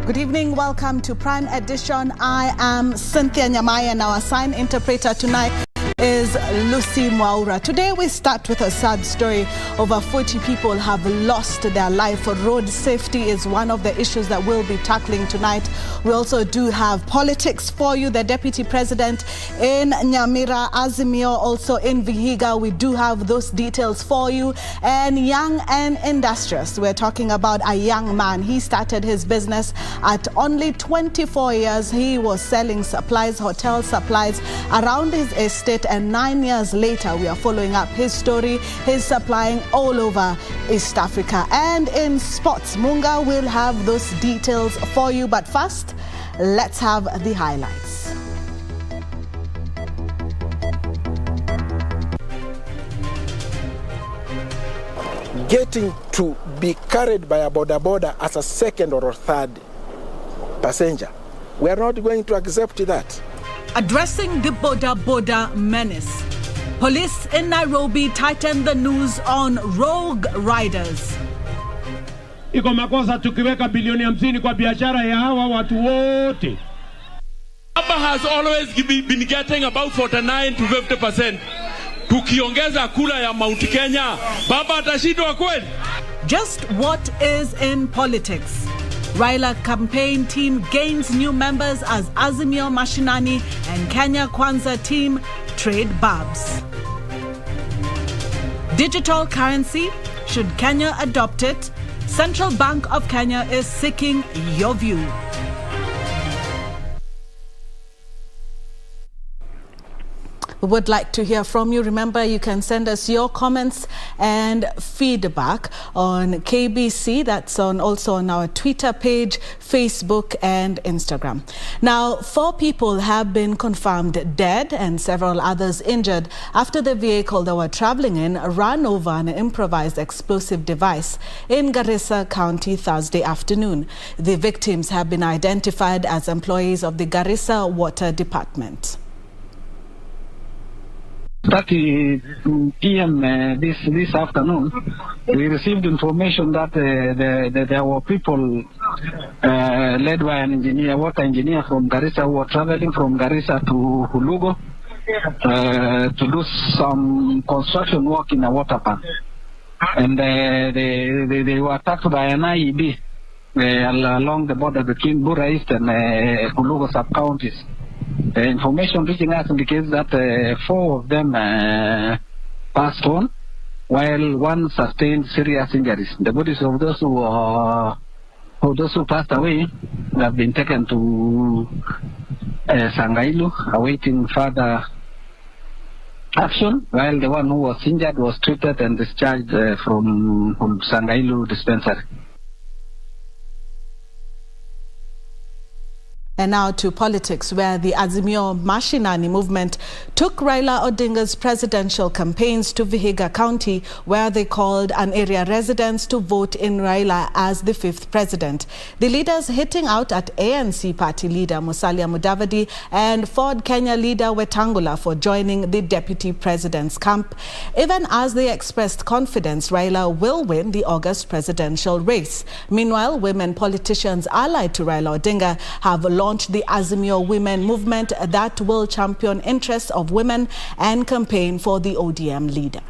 Good evening, welcome to Prime Edition. I am Cynthia Nyamai and our sign interpreter tonight is Lucy Mwaura. Today we start with a sad story. Over 40 people have lost their life. Road safety is one of the issues that we'll be tackling tonight. We also do have politics for you. The Deputy President in Nyamira, Azimio, also in Vihiga. We do have those details for you. And young and industrious. We're talking about a young man. He started his business at only 24 years. He was selling supplies, hotel supplies around his estate. And 9 years later, we are following up his story. He's supplying all over East Africa. And in sports, Munga will have those details for you. But first, let's have the highlights. Getting to be carried by a border as a second or a third passenger, we are not going to accept that. Addressing the border menace, police in Nairobi tighten the noose on rogue riders. Iko makosa tukiweka bilioni 50 kwa biashara ya hawa watu wote. Baba has always been getting about 49 to 50%. Tukiongeza kula ya Mount Kenya, baba atashindwa kweli? Just what is in politics? Raila campaign team gains new members as Azimio Mashinani and Kenya Kwanza team trade barbs. Digital currency, should Kenya adopt it? Central Bank of Kenya is seeking your view. We would like to hear from you. Remember, you can send us your comments and feedback on KBC. That's also on our Twitter page, Facebook and Instagram. Now, 4 people have been confirmed dead and several others injured after the vehicle they were traveling in ran over an improvised explosive device in Garissa County Thursday afternoon. The victims have been identified as employees of the Garissa Water Department. 30 p.m. This afternoon, we received information that there were people led by an water engineer from Garissa who were traveling from Garissa to Hulugo to do some construction work in a water park. And they were attacked by an IED along the border between Bura East and Hulugo sub-counties. Information reaching us indicates that 4 of them passed on, while 1 sustained serious injuries. The bodies of those who passed away have been taken to Sangailu, awaiting further action, while the one who was injured was treated and discharged from Sangailu dispensary. And now to politics, where the Azimio Mashinani movement took Raila Odinga's presidential campaigns to Vihiga County, where they called on area residents to vote in Raila as the 5th president. The leaders hitting out at ANC party leader Musalia Mudavadi and Ford Kenya leader Wetangula for joining the deputy president's camp, even as they expressed confidence Raila will win the August presidential race. Meanwhile, women politicians allied to Raila Odinga have launched the Azimio Women Movement that will champion interests of women and campaign for the ODM leader.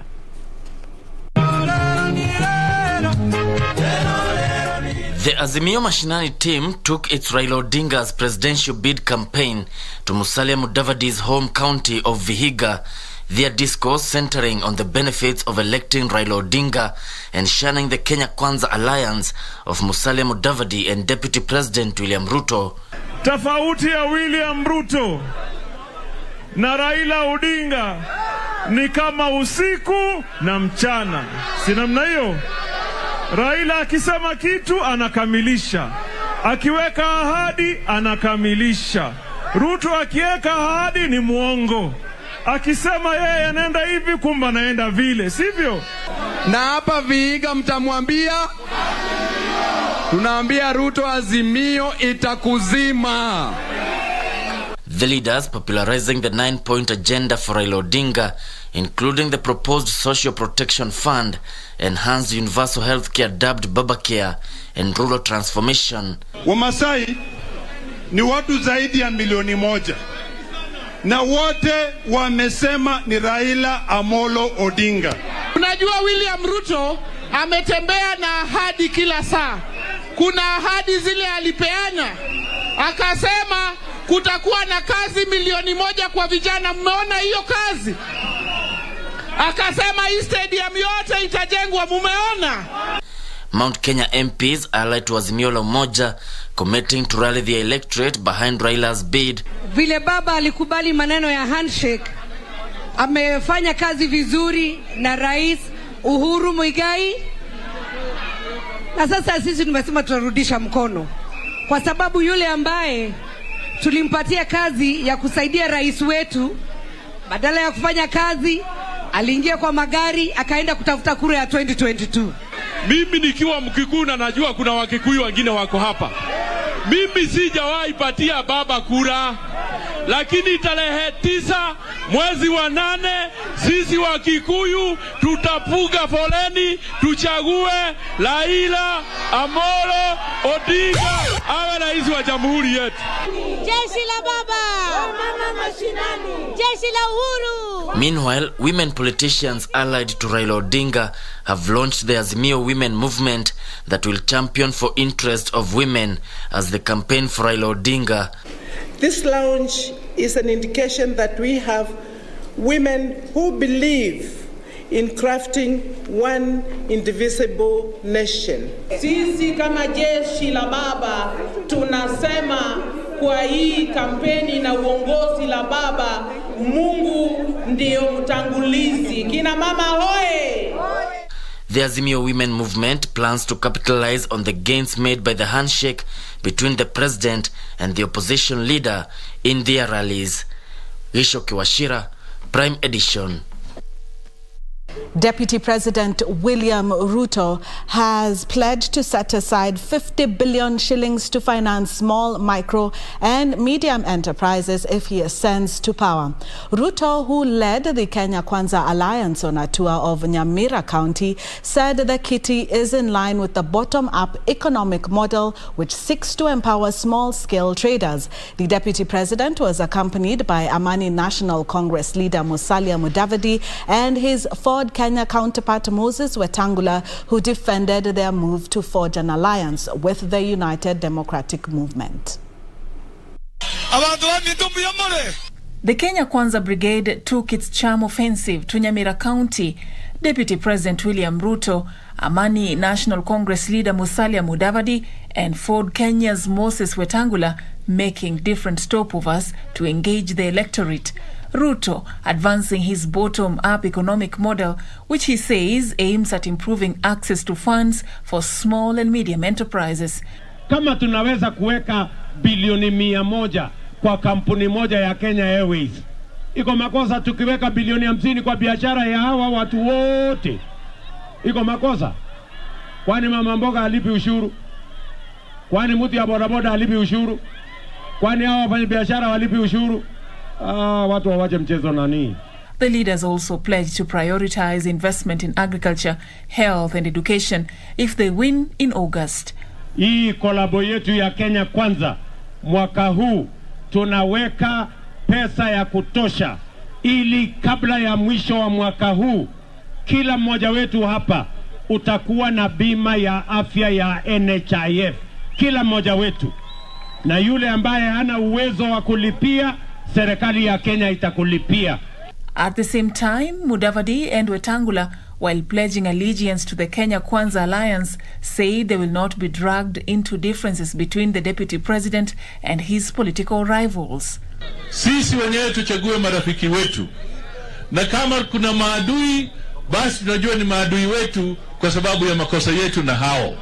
The Azimio Mashinani team took its Raila Odinga's presidential bid campaign to Musalia Mudavadi's home county of Vihiga, their discourse centering on the benefits of electing Raila Odinga and shunning the Kenya Kwanza alliance of Musalia Mudavadi and Deputy President William Ruto. Tofauti ya William Ruto na Raila Odinga ni kama usiku na mchana. Si namna hiyo? Raila akisema kitu anakamilisha. Akiweka ahadi anakamilisha. Ruto akiweka ahadi ni muongo. Akisema yeye anaenda hivi kumbe anaenda vile, sivyo? Na hapa Vihiga mtamwambia, tunaambia Ruto Azimio itakuzima. The leaders popularizing the 9-point agenda for Raila Odinga including the proposed Social Protection Fund, enhanced universal health care dubbed Baba Care, and rural transformation. Wamasai ni watu zaidi ya milioni moja. Na wote wamesema ni Raila Amolo Odinga. Unajua William Ruto ametembea na ahadi kila saa. Kuna ahadi zile alipeana. Akasema kutakuwa na kazi milioni moja kwa vijana. Mmeona hiyo kazi? Akasema hii stadium yote itajengwa, mumeona? Mount Kenya MPs allied to Azimio la Umoja, committing to rally the electorate behind Raila's bid. Vile baba alikubali maneno ya handshake, amefanya kazi vizuri na Rais Uhuru Muigai. Na sasa sisi tumesema tutarudisha mkono, kwa sababu yule ambaye tulimpatia kazi ya kusaidia rais wetu, badala ya kufanya kazi aliingia kwa magari akaenda kutafuta kura ya 2022. Mimi nikiwa Mkikuyu na najua kuna Wakikuyu wengine wako hapa. Mimi sijawahi patia baba kura. Lakini tarehe 9 mwezi wa 8 sisi Wakikuyu tutapuga foleni tuchague Raila Amolo Odinga awe rais wa jamhuri yetu. Jeshi la baba, mama mashinani, jeshi la uhuru. Meanwhile, women politicians allied to Raila Odinga have launched the Azimio Women Movement that will champion for interest of women as the campaign for Raila Odinga. This launch is an indication that we have women who believe in crafting one indivisible nation. Sisi kama jeshi la baba tunasema kwa hii kampeni na uongozi la baba, Mungu ndio mtangulizi. Kina mama hoye! The Azimio Women Movement plans to capitalize on the gains made by the handshake between the president and the opposition leader in their rallies. Risho Kiwashira, Prime Edition. Deputy President William Ruto has pledged to set aside 50 billion shillings to finance small, micro and medium enterprises if he ascends to power. Ruto, who led the Kenya Kwanza Alliance on a tour of Nyamai County, said the kitty is in line with the bottom-up economic model which seeks to empower small-scale traders. The Deputy President was accompanied by Amani National Congress leader Musalia Mudavadi and his Ford Kenya counterpart Moses Wetangula, who defended their move to forge an alliance with the United Democratic Movement. The Kenya Kwanza Brigade took its charm offensive to Nyamai County. Deputy President William Ruto, Amani National Congress leader Musalia Mudavadi and Ford Kenya's Moses Wetangula making different stopovers to engage the electorate. Ruto advancing his bottom-up economic model, which he says aims at improving access to funds for small and medium enterprises. Kama tunaweza kuweka bilioni 100 kwa kampuni moja ya Kenya Airways, iko makosa tukiweka bilioni 50 kwa biashara ya hawa watu wote? Iko makosa? Kwani mama mboga alipi ushuru? Kwani mtu ya bodaboda alipi ushuru? Kwani hawa wafanya biashara walipi ushuru? Watu wawache mchezo nani? The leaders also pledged to prioritize investment in agriculture, health and education if they win in August. Hii kolabo yetu ya Kenya Kwanza mwaka huu tunaweka pesa ya kutosha ili kabla ya mwisho wa mwaka huu kila mmoja wetu hapa utakuwa na bima ya afya ya NHIF, kila mmoja wetu. Na yule ambaye hana uwezo wa kulipia, serikali ya Kenya itakulipia. At the same time, Mudavadi and Wetangula, while pledging allegiance to the Kenya Kwanza Alliance, say they will not be dragged into differences between the deputy president and his political rivals. Sisi wenyewe tuchague marafiki wetu. Na kama kuna maadui, basi tunajua ni maadui wetu kwa sababu ya makosa yetu na hao.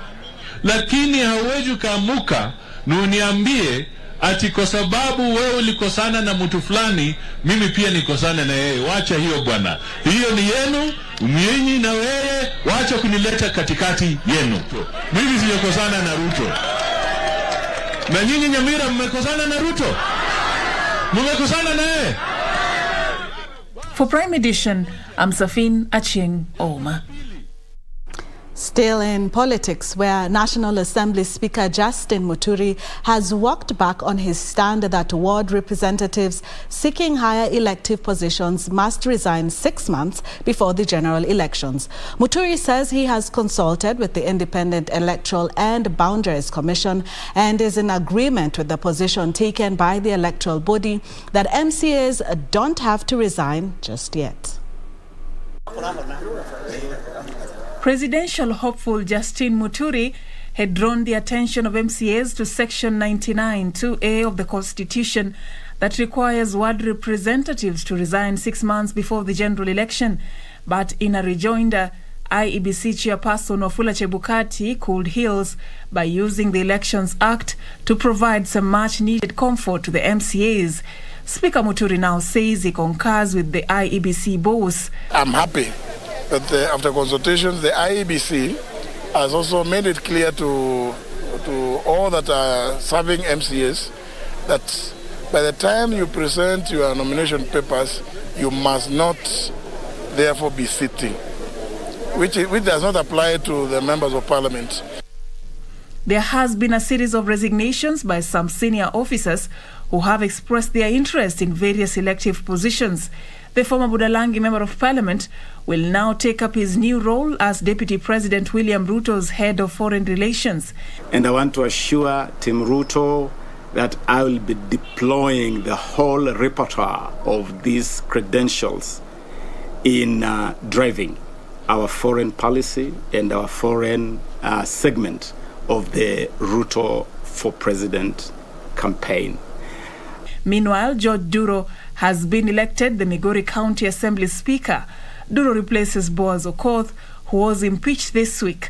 Lakini hauwezi kaamuka na uniambie ati kwa sababu wewe ulikosana na mtu fulani, mimi pia nikosana na yeye. Wacha hiyo bwana. Hiyo ni yenu, mimi na wewe, wacha kunileta katikati yenu. Mimi sijakosana na Ruto. Na nyinyi Nyamira mmekosana na Ruto? Mmekosana na yeye? For Prime Edition, I'm Safin Achieng Oma. Still in politics, where National Assembly Speaker Justin Muturi has walked back on his stand that ward representatives seeking higher elective positions must resign 6 months before the general elections. Muturi says he has consulted with the Independent Electoral and Boundaries Commission and is in agreement with the position taken by the electoral body that MCAs don't have to resign just yet. Presidential hopeful Justin Muturi had drawn the attention of MCAs to Section 99(2)(a) of the Constitution that requires ward representatives to resign 6 months before the general election. But in a rejoinder, IEBC chairperson Wafula Chebukati cooled heels by using the Elections Act to provide some much-needed comfort to the MCAs. Speaker Muturi now says he concurs with the IEBC boss. I'm happy that after consultations, the IEBC has also made it clear to all that are serving MCAs that by the time you present your nomination papers, you must not therefore be sitting, which does not apply to the members of parliament. There has been a series of resignations by some senior officers who have expressed their interest in various elective positions. The former Budalangi Member of Parliament will now take up his new role as Deputy President William Ruto's Head of Foreign Relations. And I want to assure Team Ruto that I will be deploying the whole repertoire of these credentials in driving our foreign policy and our foreign segment of the Ruto for President campaign. Meanwhile, George Duro has been elected the Migori County Assembly Speaker. Duro replaces Boaz Okoth, who was impeached this week.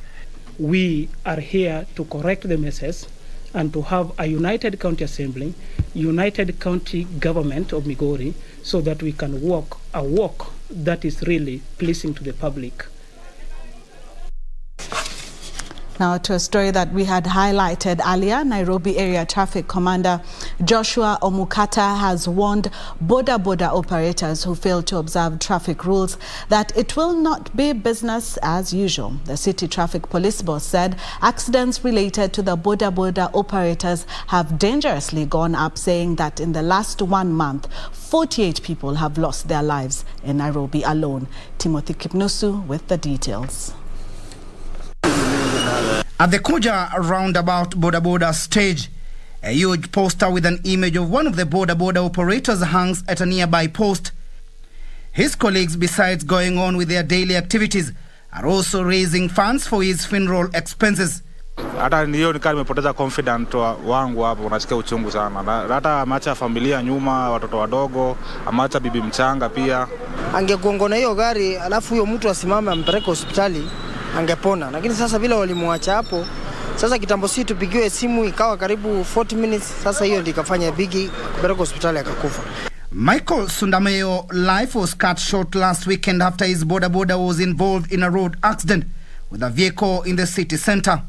We are here to correct the messes and to have a united county assembly, united county government of Migori, so that we can walk a walk that is really pleasing to the public. Now to a story that we had highlighted earlier. Nairobi Area Traffic Commander Joshua Omukata has warned boda operators who fail to observe traffic rules that it will not be business as usual. The city traffic police boss said accidents related to the boda operators have dangerously gone up, saying that in the last 1 month, 48 people have lost their lives in Nairobi alone. Timothy Kipnusu with the details. At the Kuja roundabout boda stage, a huge poster with an image of one of the boda operators hangs at a nearby post. His colleagues, besides going on with their daily activities, are also raising funds for his funeral expenses. Hata ndio nikaa nimepoteza confident wangu hapo, unasikia uchungu sana. Hata ameacha familia nyuma, watoto wadogo, ameacha bibi mchanga pia. Angegongona hiyo gari alafu huyo mtu asimame ampeleke hospitali angepona, lakini sasa bila walimwacha hapo. Sasa kitambo si tupigiwe simu ikawa karibu 40 minutes, sasa hiyo ndio ikafanya bigi kupeleka hospitali akakufa. Michael Sundameo life was cut short last weekend after his boda was involved in a road accident with a vehicle in the city center.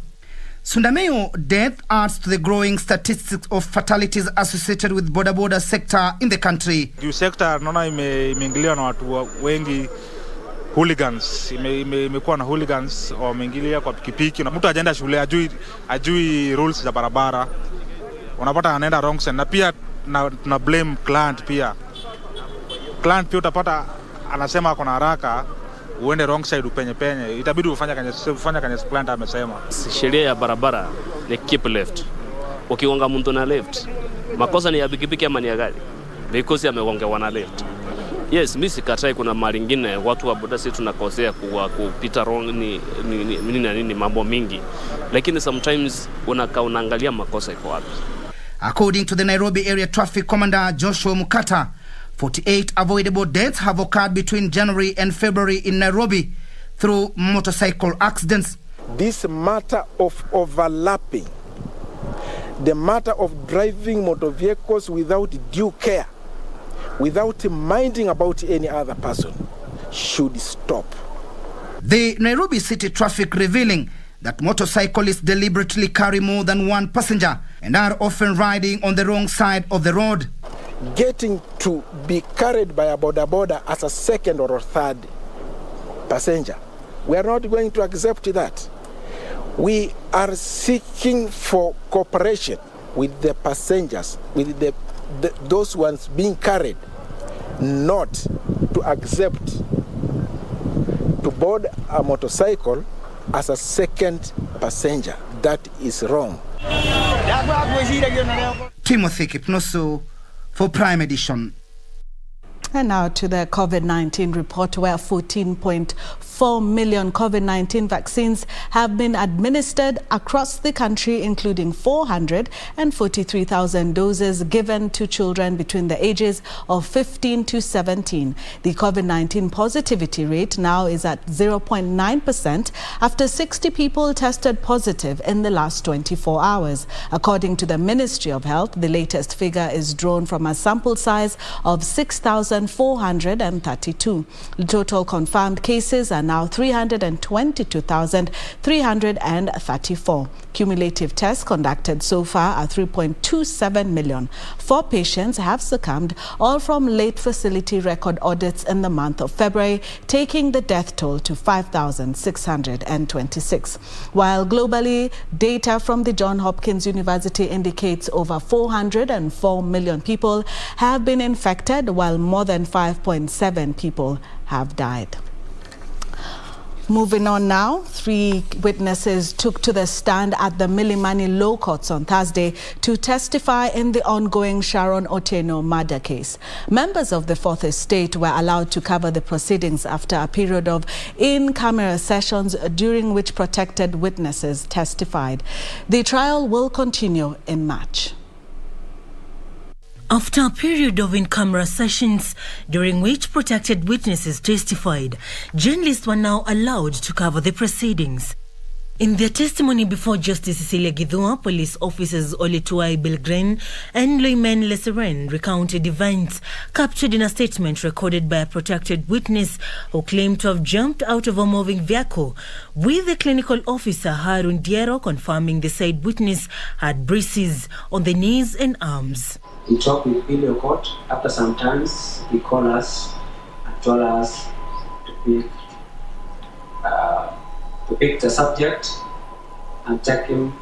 Sundameo death adds to the growing statistics of fatalities associated with boda sector in the country. Juu sector naona imeingiliwa na watu wengi, hooligans, imekuwa na hooligans wameingilia kwa pikipiki, na mtu ajaenda shule ajui rules za barabara, unapata anaenda wrong side. Na pia na blame client pia utapata anasema ako na haraka, uende wrong side upenye, itabidi ufanye kwenye client amesema. Sheria ya barabara ni keep left. Ukigonga mtu na left, makosa ni ya pikipiki ama ni ya gari? Because amegonga na left. Yes, mimi sikatai kuna mara nyingine watu wa boda sisi tunakosea kupita wrong ni mambo mingi. Lakini sometimes unaangalia makosa iko wapi. According to the Nairobi Area Traffic Commander Joshua Mukata, 48 avoidable deaths have occurred between January and February in Nairobi through motorcycle accidents. This matter of overlapping, the matter of driving motor vehicles without due care, without minding about any other person, should stop. The Nairobi City Traffic revealing that motorcyclists deliberately carry more than one passenger and are often riding on the wrong side of the road. getting to be carried by a boda as a second or a third passenger. We are not going to accept that. We are seeking for cooperation with the passengers, with those ones being carried, not to accept to board a motorcycle as a second passenger. That is wrong. Timothy Kipnusu for Prime Edition. And now to the COVID-19 report, where 14.4 million COVID-19 vaccines have been administered across the country, including 443,000 doses given to children between the ages of 15 to 17. The COVID-19 positivity rate now is at 0.9% after 60 people tested positive in the last 24 hours. According to the Ministry of Health, the latest figure is drawn from a sample size of 6,432. The total confirmed cases are now 322,334. Cumulative tests conducted so far are 3.27 million. 4 patients have succumbed, all from late facility record audits in the month of February, taking the death toll to 5,626. While globally, data from the Johns Hopkins University indicates over 404 million people have been infected, while more than 5.7 people have died. Moving on now, 3 witnesses took to the stand at the Milimani Law Courts on Thursday to testify in the ongoing Sharon Otieno murder case. Members of the Fourth Estate were allowed to cover the proceedings after a period of in-camera sessions during which protected witnesses testified. The trial will continue in March. After a period of in-camera sessions during which protected witnesses testified, journalists were now allowed to cover the proceedings. In their testimony before Justice Cecilia Githua, police officers Oletuai Bilgren and Loimen Leseren recounted events captured in a statement recorded by a protected witness who claimed to have jumped out of a moving vehicle, with the clinical officer Harun Diero confirming the said witness had bruises on the knees and arms. He talked with video court. After some time, he called us and told us to pick the subject and take him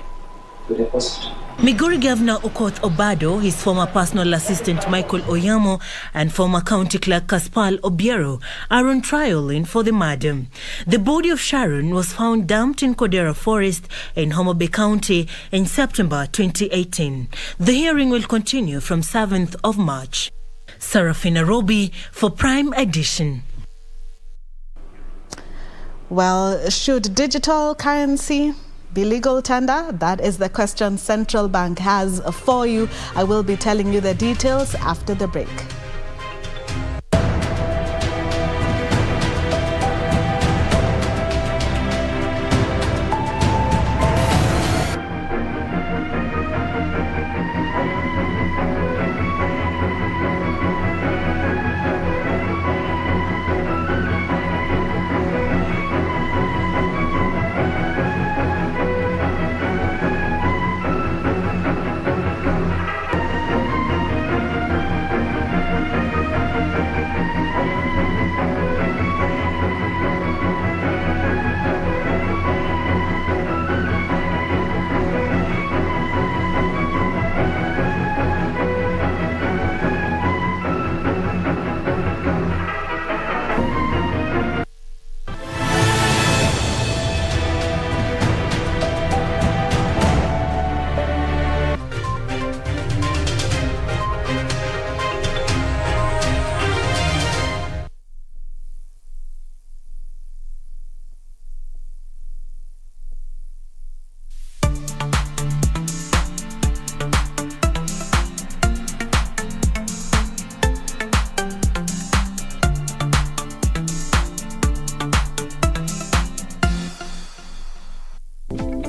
to the hospital. Migori Governor Okoth Obado, his former personal assistant Michael Oyamo, and former County Clerk Kaspal Obiero are on trial for the murder. The body of Sharon was found dumped in Kodera Forest in Homa Bay County in September 2018. The hearing will continue from 7th of March. Sarafina Robi for Prime Edition. Well, should digital currency be legal tender? That is the question Central Bank has for you. I will be telling you the details after the break.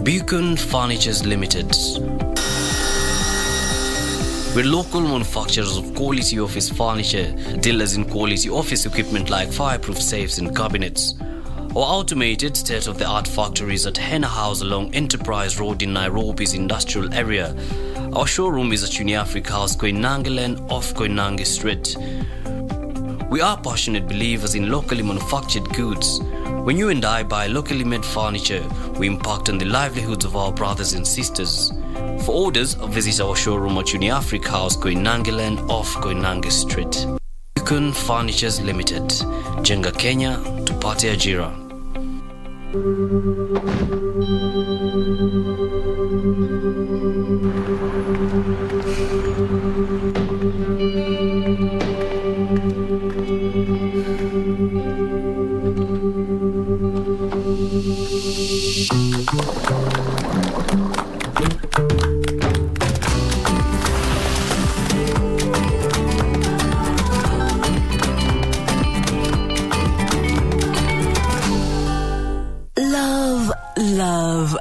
Beacon Furnitures Limited. We're local manufacturers of quality office furniture, dealers in quality office equipment like fireproof safes and cabinets. Our automated state-of-the-art factories at Henna House along Enterprise Road in Nairobi's industrial area Our showroom is at Uniafrica House, Koinange off Koinange Street. We are passionate believers in locally manufactured goods. When you and I buy locally made furniture, we impact on the livelihoods of our brothers and sisters. For orders, visit our showroom at Uniafrica House, Koinange off Koinange Street. Yukon Furnitures Limited. Jenga Kenya, tupate ajira.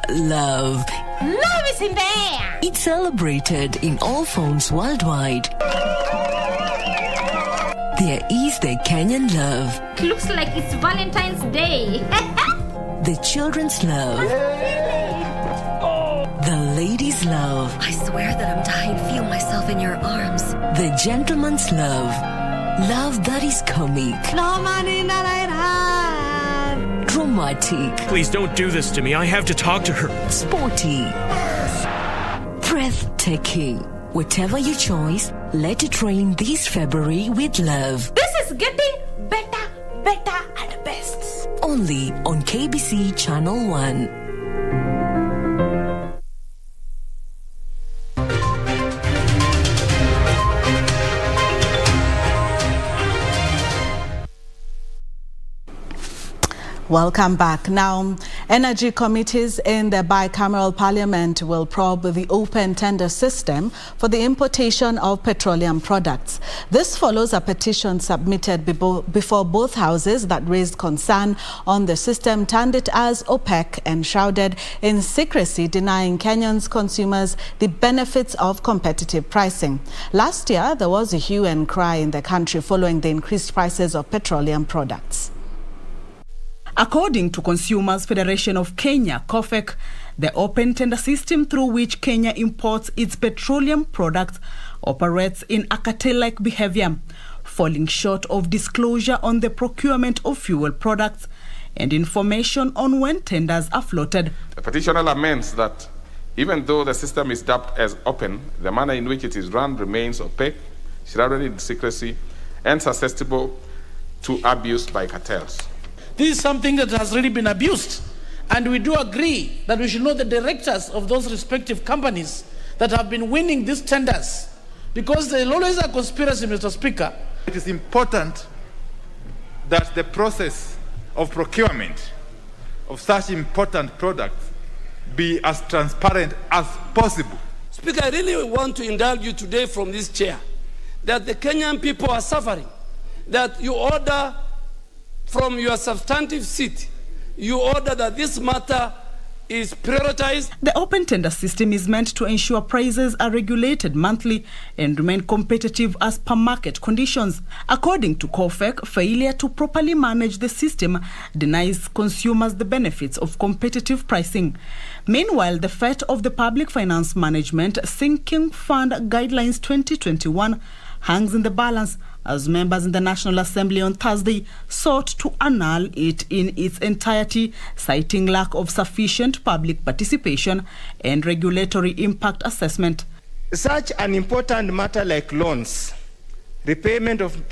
Love. Love is in the air. It's celebrated in all phones worldwide. There is the Kenyan love. It looks like it's Valentine's Day. The children's love. The ladies' love. I swear that I'm dying to feel myself in your arms. The gentleman's love. Love that is comic. Dramatic. Please don't do this to me. I have to talk to her. Sporty. Breathtaking. Whatever your choice, let it rain this February with love. This is getting better and best. Only on KBC Channel 1. Welcome back. Now, energy committees in the bicameral parliament will probe the open tender system for the importation of petroleum products. This follows a petition submitted before both houses that raised concern on the system, termed it as opaque and shrouded in secrecy, denying Kenyans consumers the benefits of competitive pricing. Last year, there was a hue and cry in the country following the increased prices of petroleum products. According to Consumers Federation of Kenya, COFEC, the open tender system through which Kenya imports its petroleum products operates in a cartel-like behavior, falling short of disclosure on the procurement of fuel products and information on when tenders are floated. The petitioner laments that even though the system is dubbed as open, the manner in which it is run remains opaque, shrouded in secrecy, and susceptible to abuse by cartels. This is something that has really been abused, and we do agree that we should know the directors of those respective companies that have been winning these tenders, because there is always a conspiracy, Mr. Speaker. It is important that the process of procurement of such important products be as transparent as possible. Speaker, I really want to indulge you today from this chair that the Kenyan people are suffering, that you order from your substantive seat, you order that this matter is prioritized. The open tender system is meant to ensure prices are regulated monthly and remain competitive as per market conditions. According to COFEC, failure to properly manage the system denies consumers the benefits of competitive pricing. Meanwhile, the fate of the Public Finance Management Sinking Fund Guidelines 2021 hangs in the balance, as members in the National Assembly on Thursday sought to annul it in its entirety, citing lack of sufficient public participation and regulatory impact assessment. Such an important matter like loans, repayment of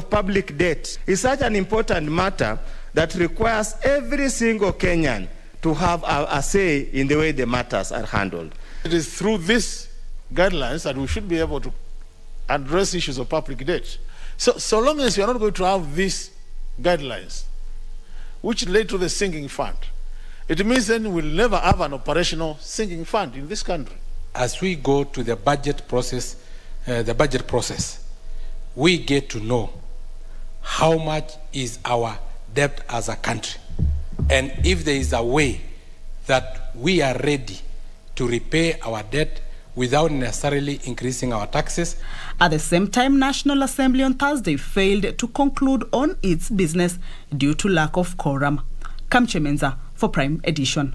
public debt, is such an important matter that requires every single Kenyan to have a say in the way the matters are handled. It is through these guidelines that we should be able to address issues of public debt. So long as you are not going to have these guidelines, which led to the sinking fund, it means then we'll never have an operational sinking fund in this country. As we go to the budget process, we get to know how much is our debt as a country, and if there is a way that we are ready to repay our debt without necessarily increasing our taxes. At the same time, National Assembly on Thursday failed to conclude on its business due to lack of quorum. Kamche Menza for Prime Edition.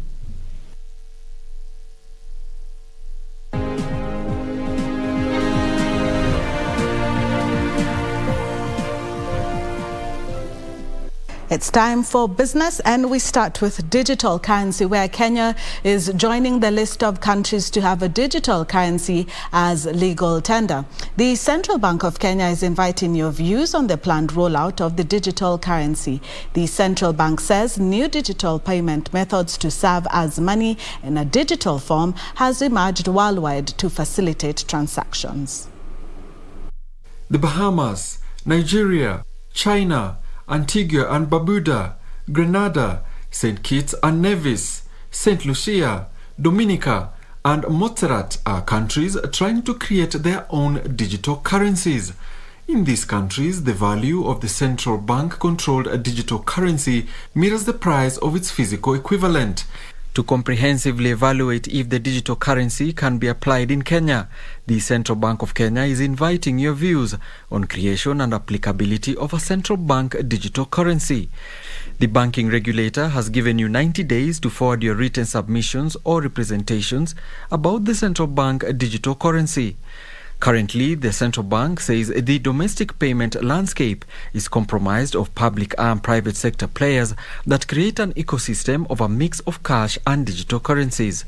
It's time for business, and we start with digital currency, where Kenya is joining the list of countries to have a digital currency as legal tender. The Central Bank of Kenya is inviting your views on the planned rollout of the digital currency. The Central Bank says new digital payment methods to serve as money in a digital form has emerged worldwide to facilitate transactions. The Bahamas, Nigeria, China, Antigua and Barbuda, Grenada, St. Kitts and Nevis, St. Lucia, Dominica and Montserrat are countries trying to create their own digital currencies. In these countries, the value of the central bank-controlled digital currency mirrors the price of its physical equivalent. To comprehensively evaluate if the digital currency can be applied in Kenya, the Central Bank of Kenya is inviting your views on creation and applicability of a central bank digital currency. The banking regulator has given you 90 days to forward your written submissions or representations about the central bank digital currency. Currently, the central bank says the domestic payment landscape is comprised of public and private sector players that create an ecosystem of a mix of cash and digital currencies.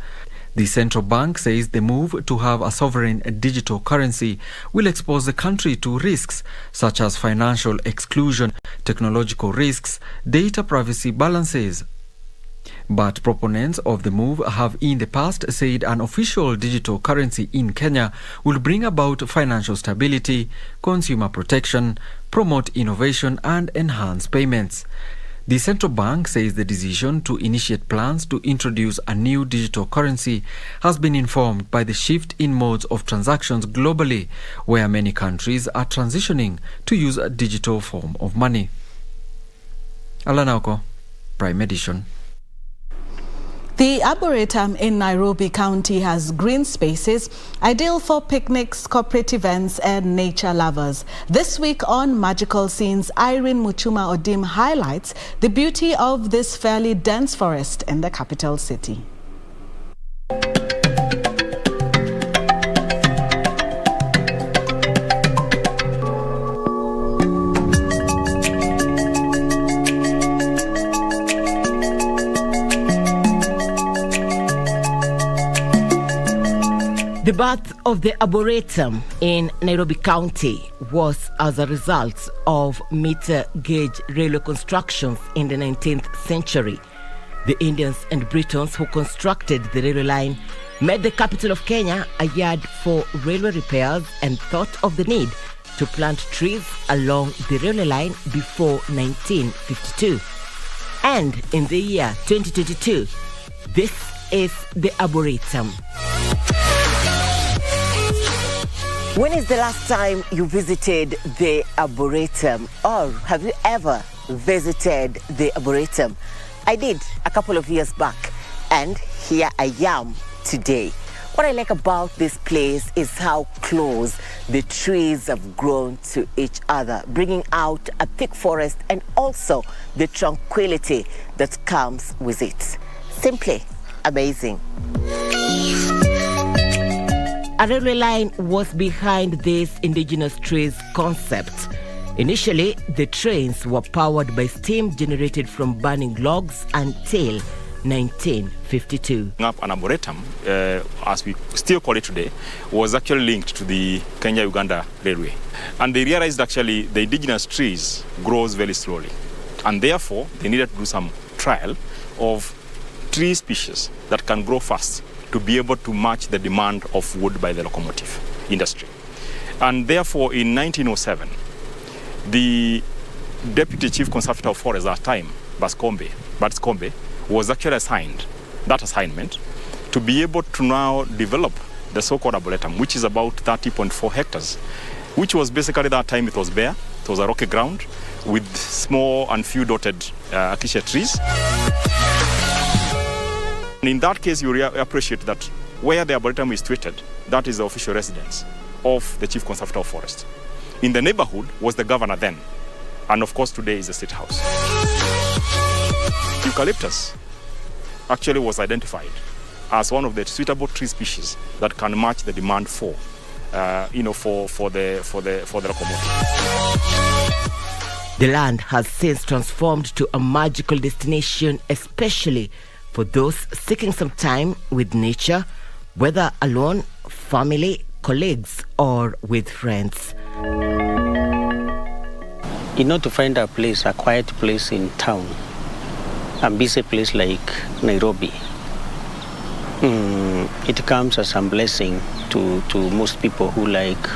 The central bank says the move to have a sovereign digital currency will expose the country to risks such as financial exclusion, technological risks, data privacy balances. But proponents of the move have in the past said an official digital currency in Kenya will bring about financial stability, consumer protection, promote innovation and enhance payments. The central bank says the decision to initiate plans to introduce a new digital currency has been informed by the shift in modes of transactions globally, where many countries are transitioning to use a digital form of money. Alanauko, Prime Edition. The Arboretum in Nairobi County has green spaces, ideal for picnics, corporate events and nature lovers. This week on Magical Scenes, Irene Muchuma Odim highlights the beauty of this fairly dense forest in the capital city. The birth of the Arboretum in Nairobi County was as a result of meter gauge railway constructions in the 19th century. The Indians and Britons who constructed the railway line made the capital of Kenya a yard for railway repairs and thought of the need to plant trees along the railway line before 1952. And in the year 2022, this is the Arboretum. When is the last time you visited the Arboretum, or have you ever visited the Arboretum? I did a couple of years back, and here I am today. What I like about this place is how close the trees have grown to each other, bringing out a thick forest and also the tranquility that comes with it. Simply amazing. A railway line was behind this indigenous trees concept. Initially, the trains were powered by steam generated from burning logs until 1952. An arboretum, as we still call it today, was actually linked to the Kenya-Uganda Railway. And they realized actually the indigenous trees grows very slowly. And therefore, they needed to do some trial of tree species that can grow fast to be able to match the demand of wood by the locomotive industry. And therefore, in 1907, the Deputy Chief Conservator of Forest at that time, Batskombe, was actually assigned that assignment to be able to now develop the so-called Arboretum, which is about 30.4 hectares, which was basically that time it was bare, it was a rocky ground with small and few dotted acacia trees. In that case, you appreciate that where the Arboretum is situated, that is the official residence of the Chief Conservator of Forest. In the neighborhood was the governor then, and of course today is the State House. Eucalyptus actually was identified as one of the suitable tree species that can match the demand for the locomotive. The land has since transformed to a magical destination, especially for those seeking some time with nature, whether alone, family, colleagues, or with friends. You know, to find a place, a quiet place in town, a busy place like Nairobi, it comes as a blessing to most people who like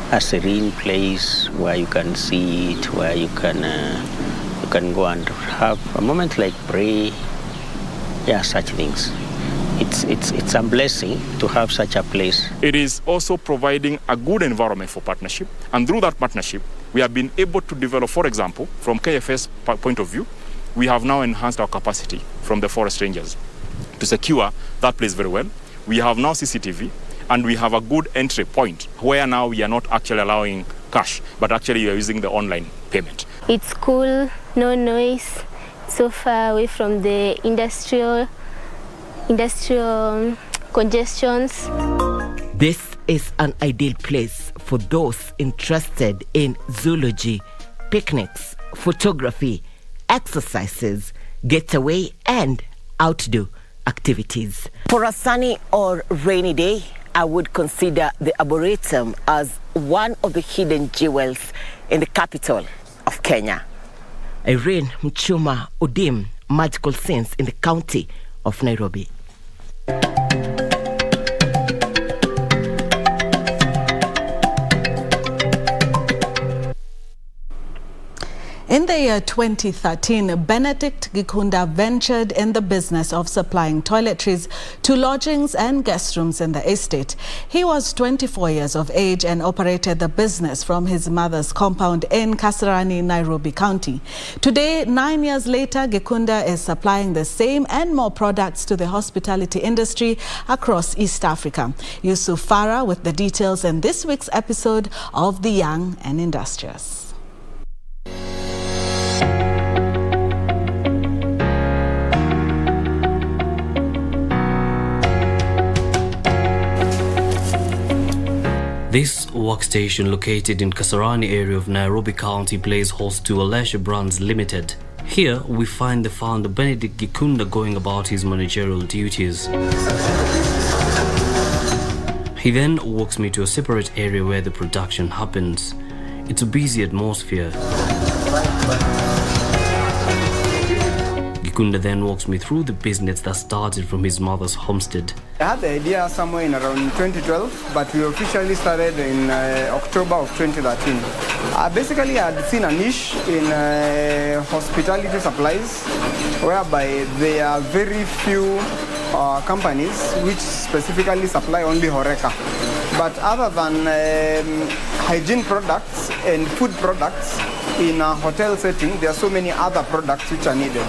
a serene place where you can sit, where you can go and have a moment like pray, such things. It's a blessing to have such a place. It is also providing a good environment for partnership, and through that partnership, we have been able to develop, for example, from KFS point of view, we have now enhanced our capacity from the forest rangers to secure that place very well. We have now CCTV, and we have a good entry point where now we are not actually allowing cash, but actually we are using the online payment. It's cool, no noise, so far away from the industrial congestions. This is an ideal place for those interested in zoology, picnics, photography, exercises, getaway, and outdoor activities. For a sunny or rainy day, I would consider the Arboretum as one of the hidden jewels in the capital of Kenya. Irene Mchuma Udim, Magical Scenes in the county of Nairobi. In the year 2013, Benedict Gikunda ventured in the business of supplying toiletries to lodgings and guest rooms in the estate. He was 24 years of age and operated the business from his mother's compound in Kasarani, Nairobi County. Today, 9 years later, Gikunda is supplying the same and more products to the hospitality industry across East Africa. Yusuf Farah with the details in this week's episode of The Young and Industrious. This workstation, located in Kasarani area of Nairobi County, plays host to Leisure Brands Limited. Here, we find the founder Benedict Gikunda going about his managerial duties. He then walks me to a separate area where the production happens. It's a busy atmosphere. Gikunda then walks me through the business that started from his mother's homestead. I had the idea somewhere in around 2012, but we officially started in October of 2013. Basically, I had seen a niche in hospitality supplies, whereby there are very few companies which specifically supply only Horeca. But other than hygiene products and food products in a hotel setting, there are so many other products which are needed.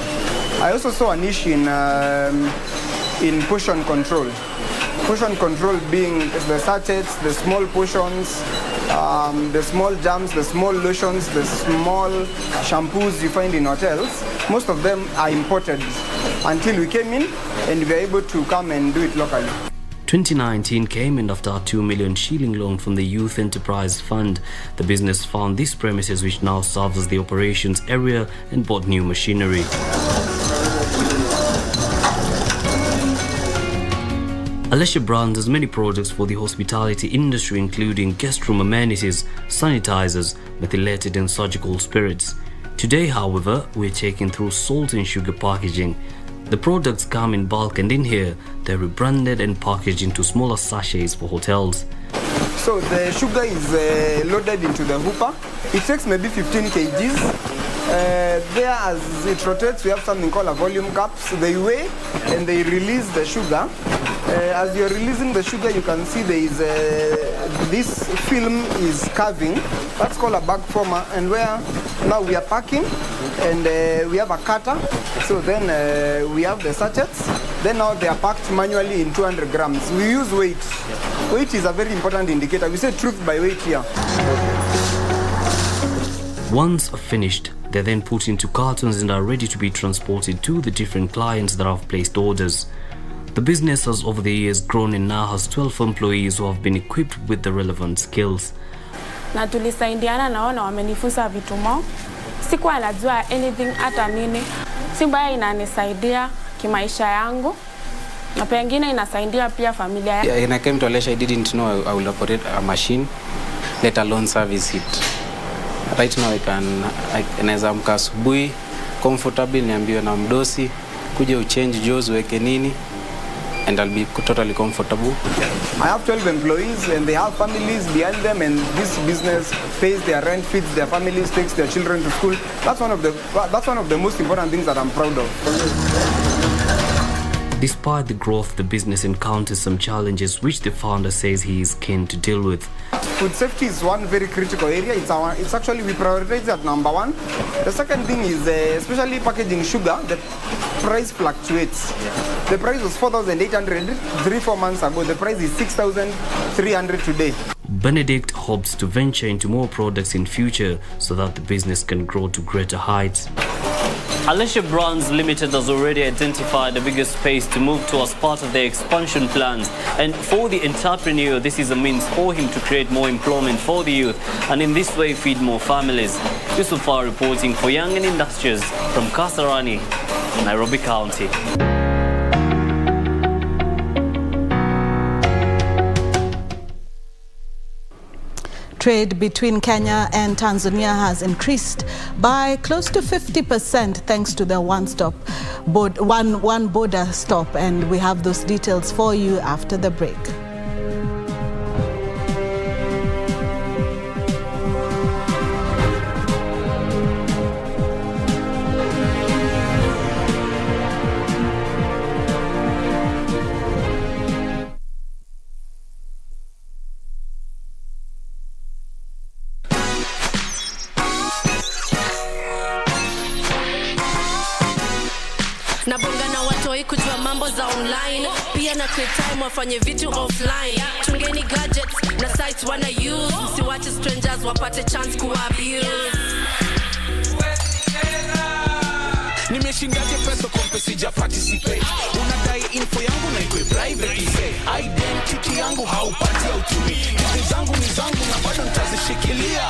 I also saw a niche in portion control. Portion control being the sachets, the small portions, the small jams, the small lotions, the small shampoos you find in hotels. Most of them are imported until we came in and we were able to come and do it locally. 2019 came in after a 2 million shilling loan from the Youth Enterprise Fund. The business found these premises, which now serves as the operations area, and bought new machinery. Leisure Brands has many products for the hospitality industry, including guest room amenities, sanitizers, methylated and surgical spirits. Today, however, we're taking through salt and sugar packaging. The products come in bulk, and in here, they're rebranded and packaged into smaller sachets for hotels. So the sugar is loaded into the hooper. It takes maybe 15 kgs. There, as it rotates, we have something called a volume caps. They weigh and they release the sugar. As you're releasing the sugar, you can see there is this film is carving. That's called a bag former, and where now we are packing, and we have a cutter. So then we have the sachets. Then now they are packed manually in 200 grams. We use weight. Weight is a very important indicator. We say truth by weight here. Once finished, they're then put into cartons and are ready to be transported to the different clients that have placed orders. The business has over the years grown and now has 12 employees who have been equipped with the relevant skills. Na tulisaidiana naona wamenifunza vitu mo Sikuwa najua anything hata nini. Simba inanisaidia kimaisha yangu. Na pengine inasaidia pia familia yangu. When I came to Alesha, I didn't know I will operate a machine, let alone service it. Right now naweza amka asubuhi comfortable, niambiwe na mdosi kuja uchange jaws weke nini, and I'll be totally comfortable. I have 12 employees and they have families behind them, and this business pays their rent, feeds their families, takes their children to school. That's one of the most important things that I'm proud of. Despite the growth, the business encounters some challenges which the founder says he is keen to deal with. Food safety is one very critical area. It's actually, we prioritize that number one. The second thing is especially packaging sugar. The price fluctuates. The price was 4,800 3-4 months ago. The price is 6,300 today. Benedict hopes to venture into more products in future so that the business can grow to greater heights. Alesha Brands Limited has already identified the biggest space to move to as part of their expansion plans. And for the entrepreneur, this is a means for him to create more employment for the youth and in this way feed more families. Yusufar reporting for Young and Industrious from Kasarani, Nairobi County. Trade between Kenya and Tanzania has increased by close to 50% thanks to the one border stop, and we have those details for you after the break. Nabonga na watoi kujua mambo za online, pia na create time wafanye vitu offline. Chungeni gadgets na sites wana use, msiwache strangers wapate chance kuabuse. Nimeshindaje pesa kompe sija participate. Unadai info yangu na ikwe private say. Identity yangu haupati hautumi. Vitu zangu ni zangu na bado nitazishikilia.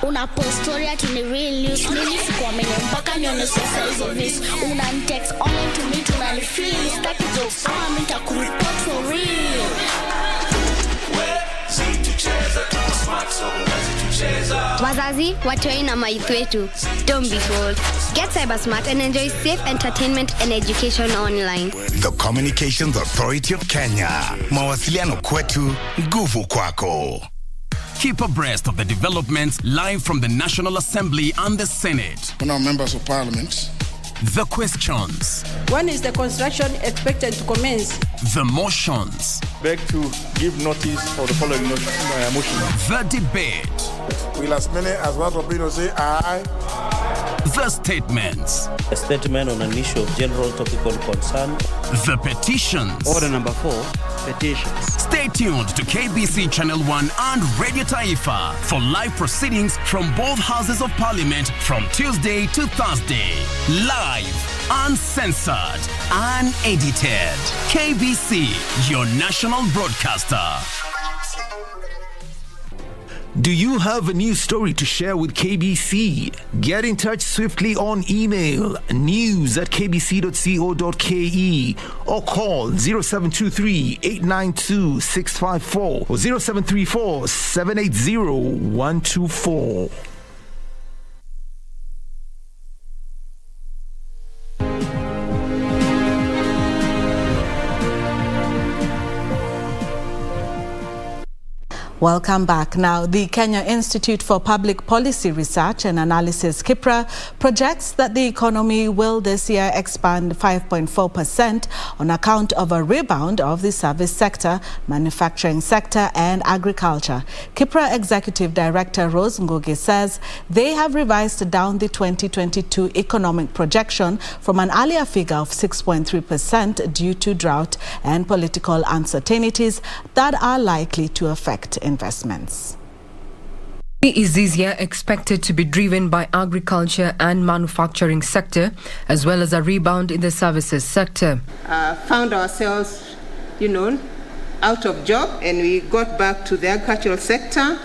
Una post story ati ni real news. Mimi sikuamini mpaka nione sasa hizo vis. Una text online to me tunanifeel. Staki jokes mimi nitakureport for real. Wazazi, watoi na maithu wetu, don't be fooled. Get cyber smart and enjoy safe entertainment and education online. The Communications Authority of Kenya. Mawasiliano kwetu, nguvu kwako. Keep abreast of the developments live from the National Assembly and the Senate. Now, members of Parliament. The questions. When is the construction expected to commence? The motions. Beg to give notice for the following motion. The debate. Will as many as one opinion say aye? The statements. A statement on an issue of general topical concern. The petitions. Order number 4, petitions. Stay tuned to KBC Channel 1 and Radio Taifa for live proceedings from both houses of parliament from Tuesday to Thursday. Live, uncensored, unedited. KBC, your national broadcaster. Do you have a news story to share with KBC? Get in touch swiftly on email news@kbc.co.ke or call 0723 892 654 or 0734 780 124. Welcome back. Now, the Kenya Institute for Public Policy Research and Analysis, KIPRA, projects that the economy will this year expand 5.4% on account of a rebound of the service sector, manufacturing sector and agriculture. KIPRA Executive Director Rose Ngugi says they have revised down the 2022 economic projection from an earlier figure of 6.3% due to drought and political uncertainties that are likely to affect investments. Is this year expected to be driven by agriculture and manufacturing sector, as well as a rebound in the services sector. Found ourselves, out of job, and we got back to the agricultural sector,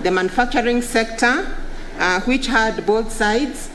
the manufacturing sector, which had both sides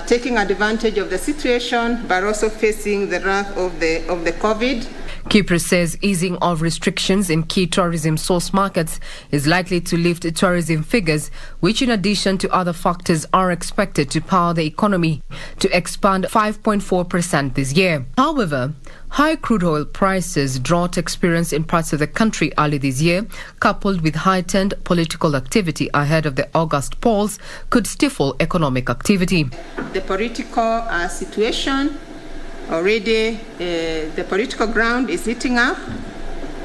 taking advantage of the situation, but also facing the wrath of the COVID. Kipre says easing of restrictions in key tourism source markets is likely to lift tourism figures, which in addition to other factors are expected to power the economy to expand 5.4% this year. However, high crude oil prices, drought experienced in parts of the country early this year, coupled with heightened political activity ahead of the August polls, could stifle economic activity. The political situation already, the political ground is heating up,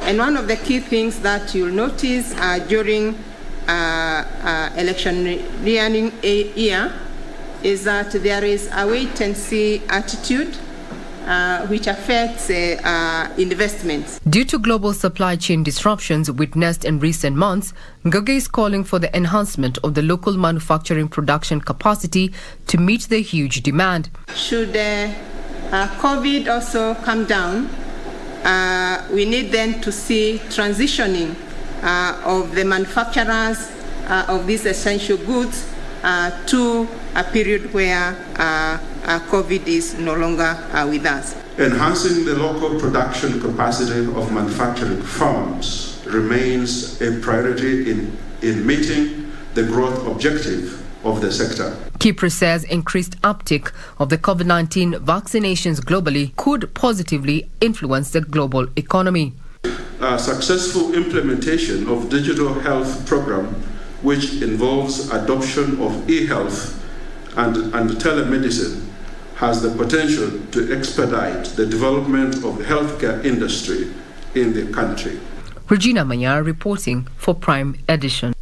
and one of the key things that you'll notice during electioneering year is that there is a wait-and-see attitude which affects investments. Due to global supply chain disruptions witnessed in recent months, Ngugi is calling for the enhancement of the local manufacturing production capacity to meet the huge demand. Should COVID also come down, we need then to see transitioning of the manufacturers of these essential goods to a period where COVID is no longer with us. Enhancing the local production capacity of manufacturing firms remains a priority in meeting the growth objective of the sector. Kipre says increased uptake of the COVID-19 vaccinations globally could positively influence the global economy. Successful implementation of digital health program, which involves adoption of e-health and telemedicine, has the potential to expedite the development of the healthcare industry in the country. Regina Maya reporting for Prime Edition.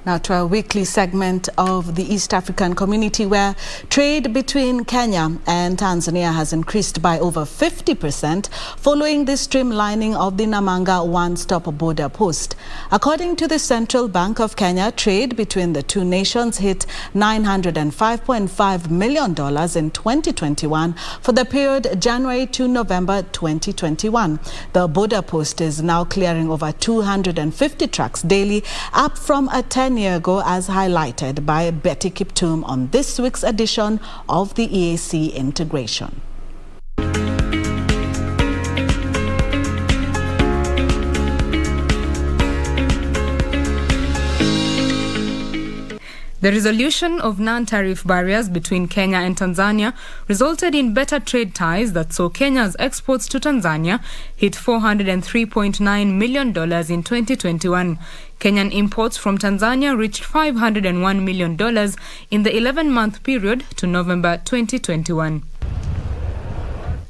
Now to our weekly segment of the East African community, where trade between Kenya and Tanzania has increased by over 50% following the streamlining of the Namanga one-stop border post. According to the Central Bank of Kenya, trade between the two nations hit $905.5 million in 2021 for the period January to November 2021. The border post is now clearing over 250 trucks daily, up from a 10-year ago, as highlighted by Betty Kiptum on this week's edition of the EAC Integration. The resolution of non-tariff barriers between Kenya and Tanzania resulted in better trade ties that saw Kenya's exports to Tanzania hit $403.9 million in 2021. Kenyan imports from Tanzania reached $501 million in the 11-month period to November 2021.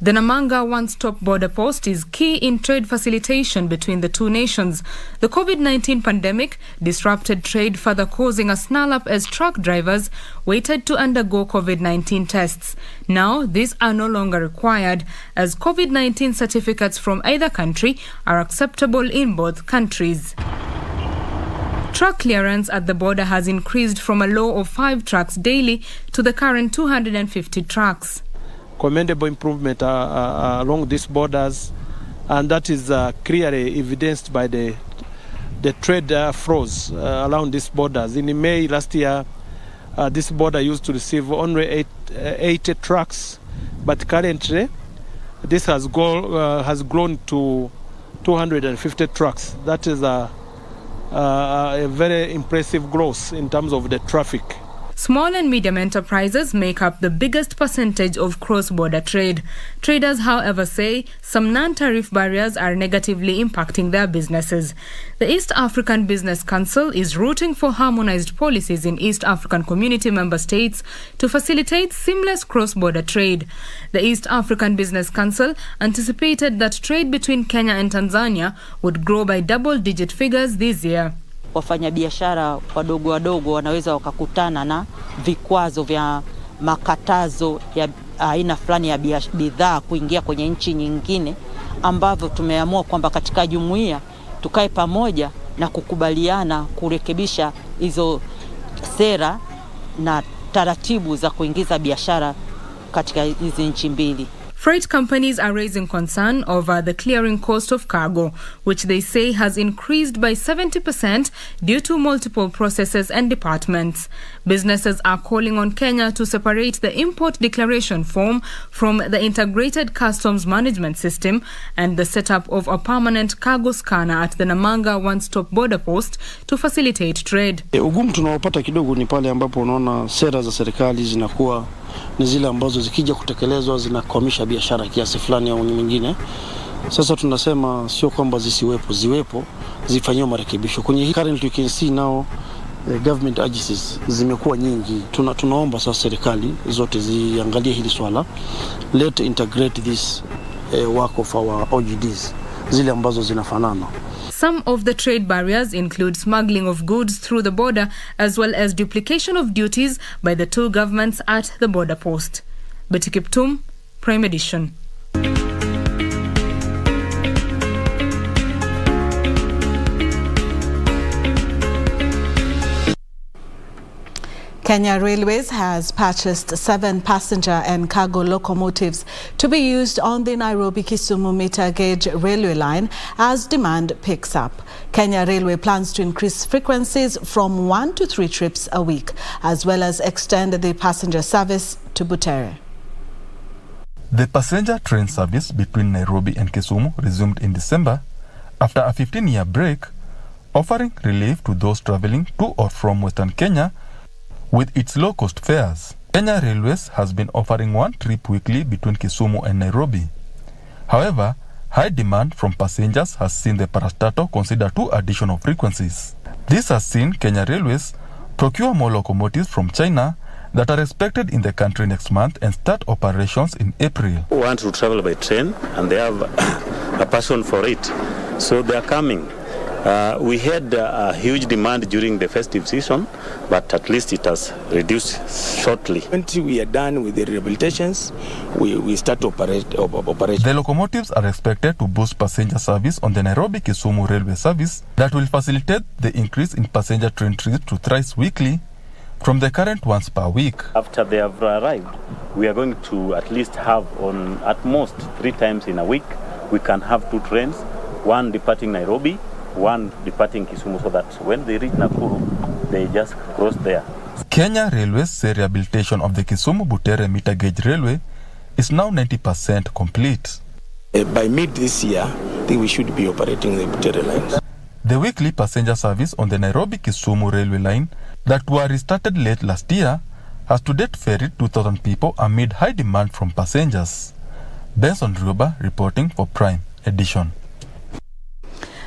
The Namanga one-stop border post is key in trade facilitation between the two nations. The COVID-19 pandemic disrupted trade, further causing a snarl-up as truck drivers waited to undergo COVID-19 tests. Now, these are no longer required, as COVID-19 certificates from either country are acceptable in both countries. Truck clearance at the border has increased from a low of 5 trucks daily to the current 250 trucks. Commendable improvement along these borders, and that is clearly evidenced by the trade flows around these borders. In May last year, this border used to receive only 80 trucks, but currently this has grown to 250 trucks. That is a very impressive growth in terms of the traffic. Small and medium enterprises make up the biggest percentage of cross-border trade. Traders, however, say some non-tariff barriers are negatively impacting their businesses. The East African Business Council is rooting for harmonized policies in East African Community member states to facilitate seamless cross-border trade. The East African Business Council anticipated that trade between Kenya and Tanzania would grow by double-digit figures this year. Wafanyabiashara wadogo wadogo wanaweza wakakutana na vikwazo vya makatazo ya aina fulani ya bidhaa kuingia kwenye nchi nyingine, ambavyo tumeamua kwamba katika jumuiya tukae pamoja na kukubaliana kurekebisha hizo sera na taratibu za kuingiza biashara katika hizi nchi mbili. Freight companies are raising concern over the clearing cost of cargo, which they say has increased by 70% due to multiple processes and departments. Businesses are calling on Kenya to separate the import declaration form from the integrated customs management system and the setup of a permanent cargo scanner at the Namanga one-stop border post to facilitate trade. Ugumu tunaopata kidogo ni pale ambapo unaona sera za serikali zinakuwa ni zile ambazo zikija kutekelezwa zinakwamisha biashara kiasi fulani au nyingine. Sasa tunasema sio kwamba ziwepo, zifanywe marekebisho. Kwenye currently you can see now government agencies zimekuwa nyingi. Tunaomba sasa serikali zote ziangalie hili swala. Let integrate this work of our OGDs zile ambazo zinafanana. Some of the trade barriers include smuggling of goods through the border as well as duplication of duties by the two governments at the border post. Betty Kiptum, Prime Edition. Kenya Railways has purchased 7 passenger and cargo locomotives to be used on the Nairobi-Kisumu meter gauge railway line as demand picks up. Kenya Railway plans to increase frequencies from 1 to 3 trips a week, as well as extend the passenger service to Butere. The passenger train service between Nairobi and Kisumu resumed in December after a 15-year break, offering relief to those traveling to or from Western Kenya with its low-cost fares. Kenya Railways has been offering 1 trip weekly between Kisumu and Nairobi. However, high demand from passengers has seen the parastatal consider 2 additional frequencies. This has seen Kenya Railways procure more locomotives from China that are expected in the country next month and start operations in April. Want to travel by train and they have a passion for it, so they are coming. We had a huge demand during the festive season, but at least it has reduced shortly. Until we are done with the rehabilitations, we start operation. The locomotives are expected to boost passenger service on the Nairobi-Kisumu railway service that will facilitate the increase in passenger train trips to thrice weekly from the current once per week. After they have arrived, we are going to at least have on at most 3 times in a week, we can have 2 trains, 1 departing Nairobi, 1 departing Kisumu, so that when they reach Nakuru, they just cross there. Kenya Railways say rehabilitation of the Kisumu-Butere meter gauge railway is now 90% complete. By mid this year, I think we should be operating the Butere lines. The weekly passenger service on the Nairobi-Kisumu railway line that were restarted late last year has to date ferried 2,000 people amid high demand from passengers. Benson Ruba reporting for Prime Edition.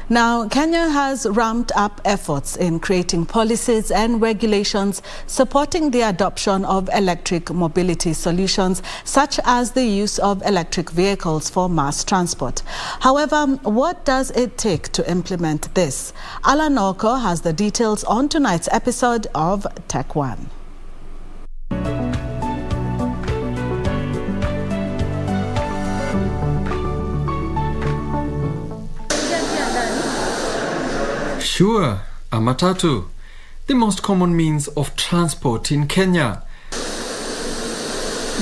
Now, Kenya has ramped up efforts in creating policies and regulations supporting the adoption of electric mobility solutions, such as the use of electric vehicles for mass transport. However, what does it take to implement this? Alan Oko has the details on tonight's episode of Tech One. Sure, a matatu, the most common means of transport in Kenya.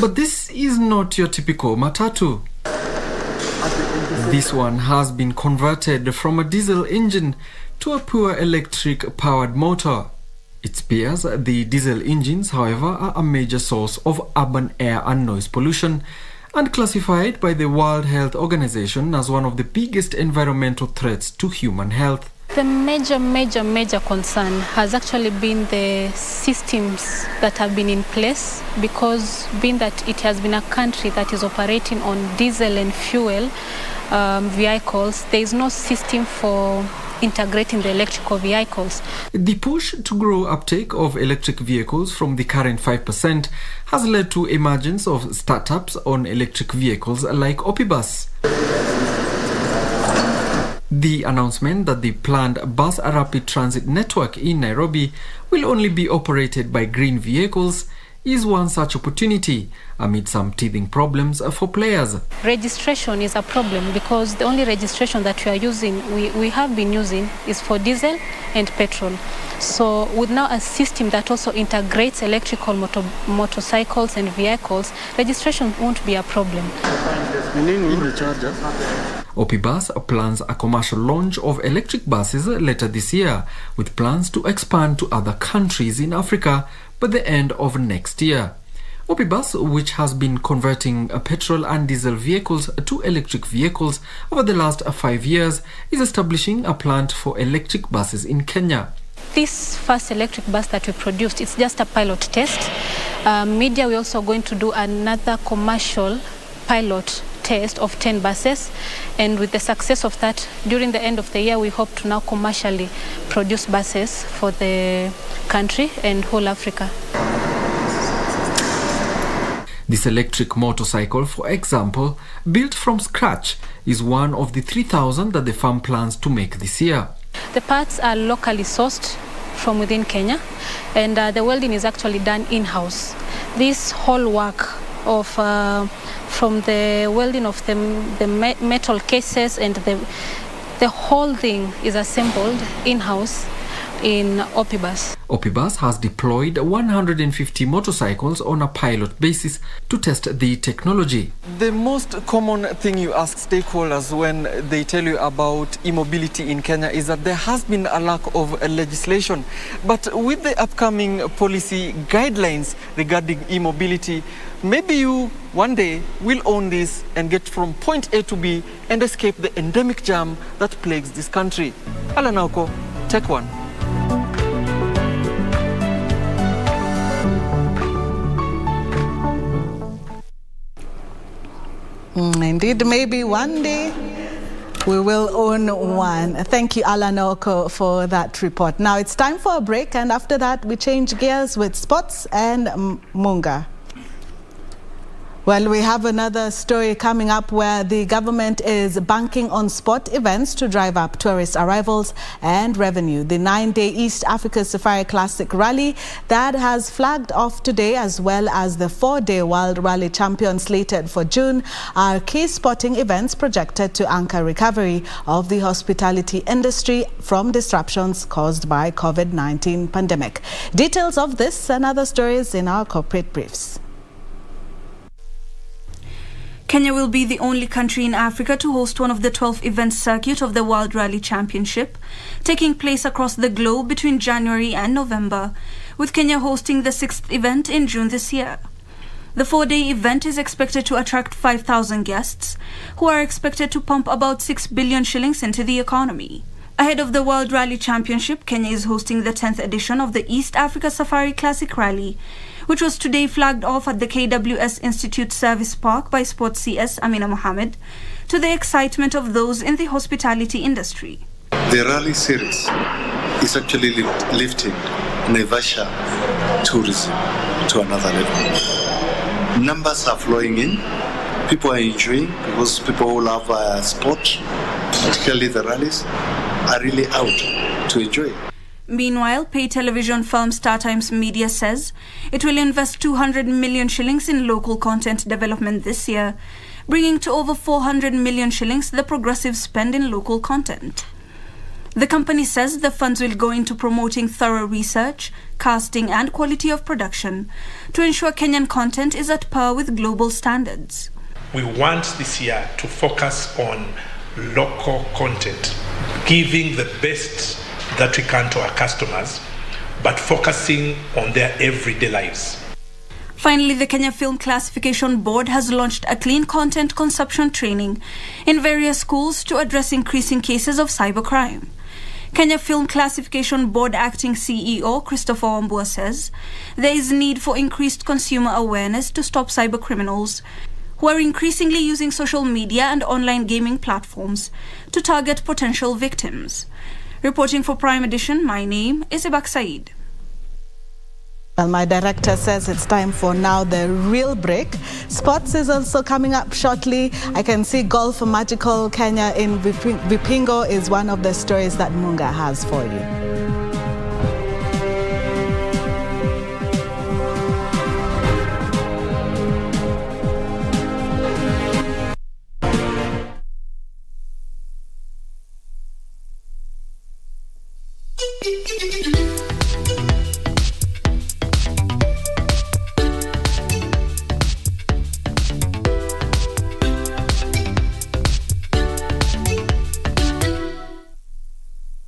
But this is not your typical matatu. This one has been converted from a diesel engine to a pure electric powered motor. Its peers, the diesel engines, however, are a major source of urban air and noise pollution and classified by the World Health Organization as one of the biggest environmental threats to human health. The major concern has actually been the systems that have been in place, because being that it has been a country that is operating on diesel and fuel vehicles, there is no system for integrating the electrical vehicles. The push to grow uptake of electric vehicles from the current 5% has led to emergence of startups on electric vehicles like Opibus. The announcement that the planned bus rapid transit network in Nairobi will only be operated by green vehicles is one such opportunity amid some teething problems for players. Registration is a problem because the only registration that we have been using is for diesel and petrol. So with now a system that also integrates electrical motorcycles and vehicles, registration won't be a problem. Opibus plans a commercial launch of electric buses later this year, with plans to expand to other countries in Africa by the end of next year. Opibus, which has been converting petrol and diesel vehicles to electric vehicles over the last 5 years, is establishing a plant for electric buses in Kenya. This first electric bus that we produced, it's just a pilot test. We're also going to do another commercial pilot test of 10 buses, and with the success of that, during the end of the year, we hope to now commercially produce buses for the country and whole Africa. This electric motorcycle, for example, built from scratch, is one of the 3,000 that the firm plans to make this year. The parts are locally sourced from within Kenya, and the welding is actually done in-house. This whole work of from the welding of the metal cases and the whole thing is assembled in-house in Opibus. Opibus has deployed 150 motorcycles on a pilot basis to test the technology. The most common thing you ask stakeholders when they tell you about e-mobility in Kenya is that there has been a lack of legislation. But with the upcoming policy guidelines regarding e-mobility, maybe you one day will own this and get from point A to B and escape the endemic jam that plagues this country. Alanauko, take one. Indeed, maybe one day we will own one. Thank you, Alan Oko, for that report. Now it's time for a break, and after that we change gears with sports and Munga. Well, we have another story coming up where the government is banking on sport events to drive up tourist arrivals and revenue. The 9-day East Africa Safari Classic Rally that has flagged off today, as well as the 4-day World Rally Champion slated for June, are key sporting events projected to anchor recovery of the hospitality industry from disruptions caused by COVID-19 pandemic. Details of this and other stories in our corporate briefs. Kenya will be the only country in Africa to host one of the 12 event circuit of the World Rally Championship, taking place across the globe between January and November, with Kenya hosting the 6th event in June this year. The 4-day event is expected to attract 5,000 guests, who are expected to pump about 6 billion shillings into the economy. Ahead of the World Rally Championship, Kenya is hosting the 10th edition of the East Africa Safari Classic Rally, which was today flagged off at the KWS Institute Service Park by Sports CS Amina Mohammed, to the excitement of those in the hospitality industry. The rally series is actually lifting Naivasha tourism to another level. Numbers are flowing in, people are enjoying, because people who love sport, particularly the rallies, are really out to enjoy. Meanwhile, pay television firm StarTimes Media says it will invest 200 million shillings in local content development this year, bringing to over 400 million shillings the progressive spend in local content. The company says the funds will go into promoting thorough research, casting and quality of production to ensure Kenyan content is at par with global standards. We want this year to focus on local content, giving the best that we can to our customers, but focusing on their everyday lives. Finally, the Kenya Film Classification Board has launched a clean content consumption training in various schools to address increasing cases of cybercrime. Kenya Film Classification Board Acting CEO Christopher Wambua says there is need for increased consumer awareness to stop cybercriminals who are increasingly using social media and online gaming platforms to target potential victims. Reporting for Prime Edition, my name is Ibak Said. Well, my director says it's time for now the real break. Sports is also coming up shortly. I can see Golf Magical Kenya in Vipingo is one of the stories that Munga has for you.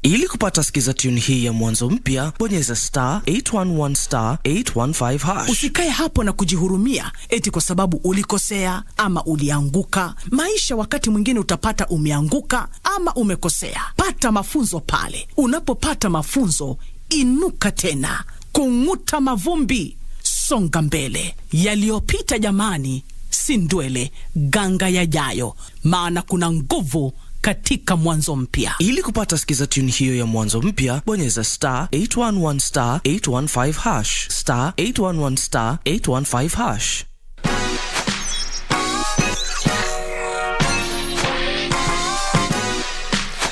Ili kupata skiza tune hii ya mwanzo mpya, bonyeza *811 *815 hash. Usikae hapo na kujihurumia eti kwa sababu ulikosea ama ulianguka. Maisha wakati mwingine utapata umeanguka ama umekosea. Pata mafunzo pale. Unapopata mafunzo, inuka tena. Kung'uta mavumbi, songa mbele. Yaliyopita jamani, si ndwele, ganga yajayo. Maana kuna nguvu katika mwanzo mpya. Ili kupata skiza tune hiyo ya mwanzo mpya, bonyeza *811 *815 hash. *811 *815 hash.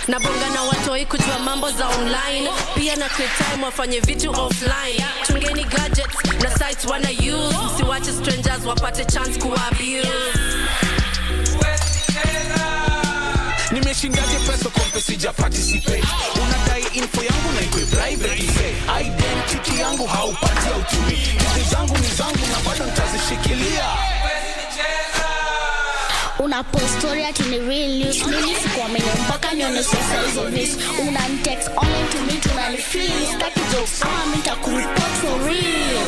Nabonga na watoi kujua mambo za online. Pia na create time wafanye vitu offline. Tungeni gadgets na sites wana use. Siwache strangers wapate chance kuabuse. Nimeshindaje pesa kompe sija participate. Unadai info yangu na ikwe private. Identity yangu haupati hautumi. Kitu zangu ni zangu na bado nitazishikilia. Una post story ati ni real news. Mimi sikuwa menye mpaka nione sasa hizo news. Una text online to me tunanifeel. Staki jokes ama nitakureport for real.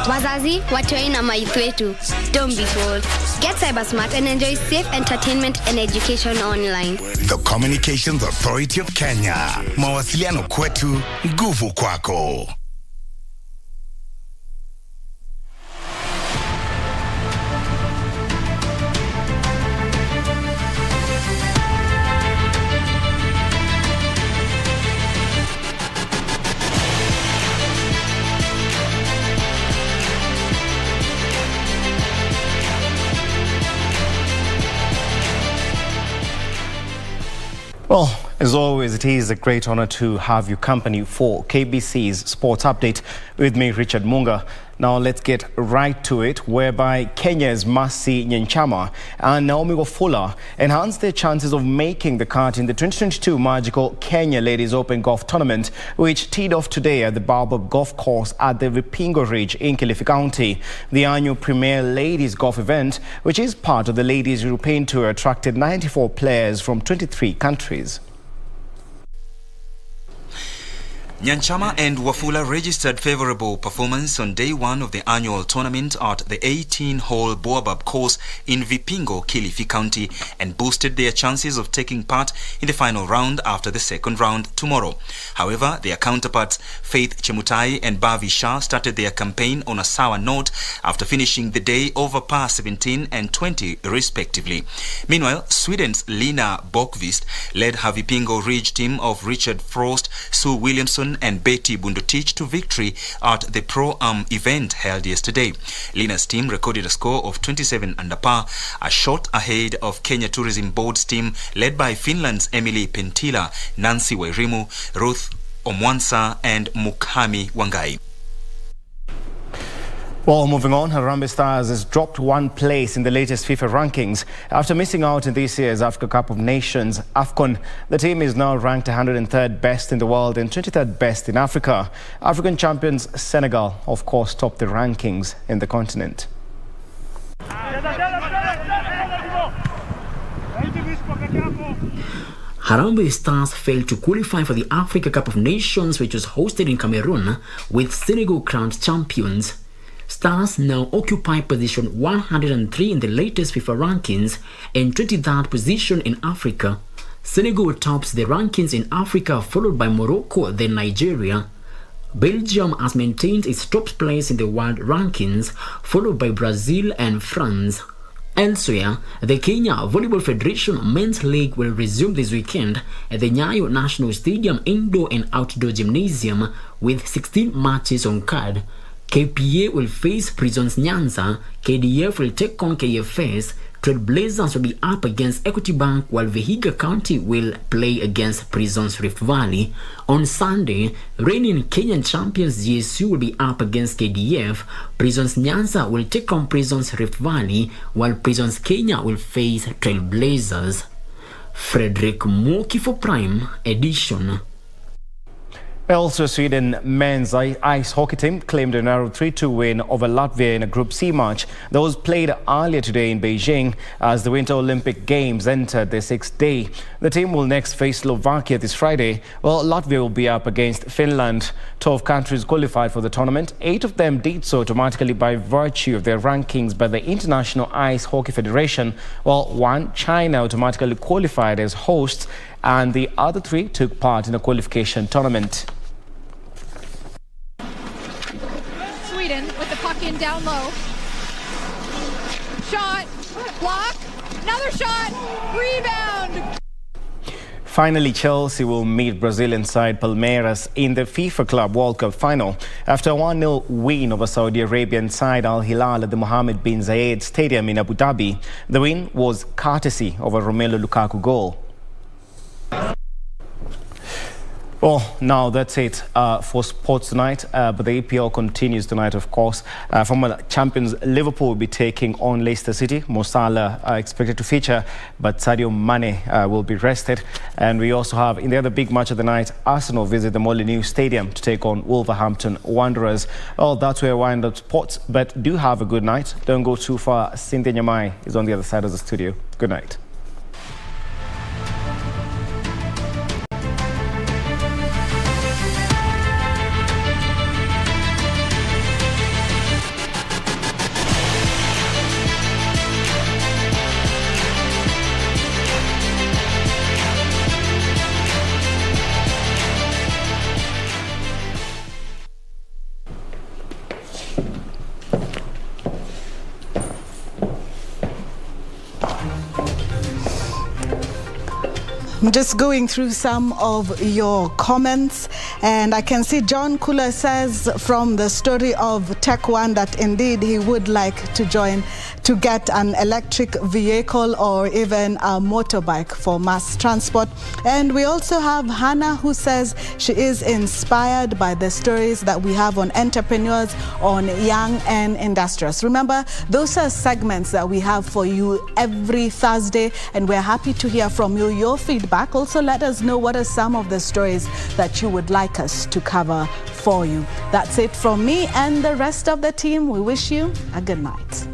Wazazi, watoi na maithu wetu, don't be fooled. Get cyber smart and enjoy safe entertainment and education online. The Communications Authority of Kenya. Mawasiliano kwetu, nguvu kwako. Well, as always, it is a great honor to have you company for KBC's Sports Update with me, Richard Munga. Now let's get right to it, whereby Kenya's Mercy Nyanchama and Naomi Wafula enhanced their chances of making the cut in the 2022 Magical Kenya Ladies Open Golf Tournament, which teed off today at the Baobab Golf Course at the Vipingo Ridge in Kilifi County. The annual premier ladies golf event, which is part of the Ladies European Tour, attracted 94 players from 23 countries. Nyanchama and Wafula registered favorable performance on day one of the annual tournament at the 18-hole Baobab course in Vipingo, Kilifi County, and boosted their chances of taking part in the final round after the second round tomorrow. However, their counterparts Faith Chemutai and Bavi Shah started their campaign on a sour note after finishing the day over par 17 and 20 respectively. Meanwhile, Sweden's Lina Bokvist led her Vipingo Ridge team of Richard Frost, Sue Williamson and Betty Bundotich to victory at the Pro-Am event held yesterday. Lina's team recorded a score of 27 under par, a shot ahead of Kenya Tourism Board's team led by Finland's Emily Pentila, Nancy Wairimu, Ruth Omwansa and Mukami Wangai. Well, moving on, Harambee Stars has dropped one place in the latest FIFA rankings. After missing out in this year's Africa Cup of Nations, AFCON, the team is now ranked 103rd best in the world and 23rd best in Africa. African champions Senegal, of course, topped the rankings in the continent. Harambee Stars failed to qualify for the Africa Cup of Nations, which was hosted in Cameroon, with Senegal crowned champions. Stars now occupy position 103 in the latest FIFA rankings and 23rd position in Africa. Senegal tops the rankings in Africa, followed by Morocco, then Nigeria. Belgium has maintained its top place in the world rankings, followed by Brazil and France. Elsewhere, the Kenya Volleyball Federation Men's League will resume this weekend at the Nyayo National Stadium Indoor and Outdoor Gymnasium with 16 matches on card. KPA will face Prisons Nyanza, KDF will take on KFS, Trailblazers will be up against Equity Bank, while Vihiga County will play against Prisons Rift Valley. On Sunday, reigning Kenyan champions GSU will be up against KDF, Prisons Nyanza will take on Prisons Rift Valley, while Prisons Kenya will face Trailblazers. Frederick Muki for Prime Edition. Also, Sweden men's ice hockey team claimed a narrow 3-2 win over Latvia in a Group C match that was played earlier today in Beijing as the Winter Olympic Games entered their 6th day. The team will next face Slovakia this Friday, while Latvia will be up against Finland. 12 countries qualified for the tournament. 8 of them did so automatically by virtue of their rankings by the International Ice Hockey Federation, while 1, China, automatically qualified as hosts, and the other 3 took part in a qualification tournament. Sweden with the puck in down low. Shot, block, another shot, rebound. Finally, Chelsea will meet Brazilian side Palmeiras in the FIFA Club World Cup final. After a 1-0 win over Saudi Arabian side Al Hilal at the Mohammed bin Zayed Stadium in Abu Dhabi, the win was courtesy of a Romelu Lukaku goal. Well, now that's it for sports tonight, but the EPL continues tonight, of course. Former champions Liverpool will be taking on Leicester City. Mo Salah expected to feature, but Sadio Mane will be rested. And we also have, in the other big match of the night, Arsenal visit the Molineux Stadium to take on Wolverhampton Wanderers. Well, that's where I wind up sports, but do have a good night. Don't go too far. Cynthia Nyamai is on the other side of the studio. Good night. I'm just going through some of your comments, and I can see John Kula says from the story of Tech One that indeed he would like to join to get an electric vehicle or even a motorbike for mass transport. And we also have Hannah, who says she is inspired by the stories that we have on entrepreneurs, on young and industrious. Remember, those are segments that we have for you every Thursday, and we're happy to hear from you, your feedback. Also, let us know what are some of the stories that you would like us to cover for you. That's it from me and the rest of the team. We wish you a good night.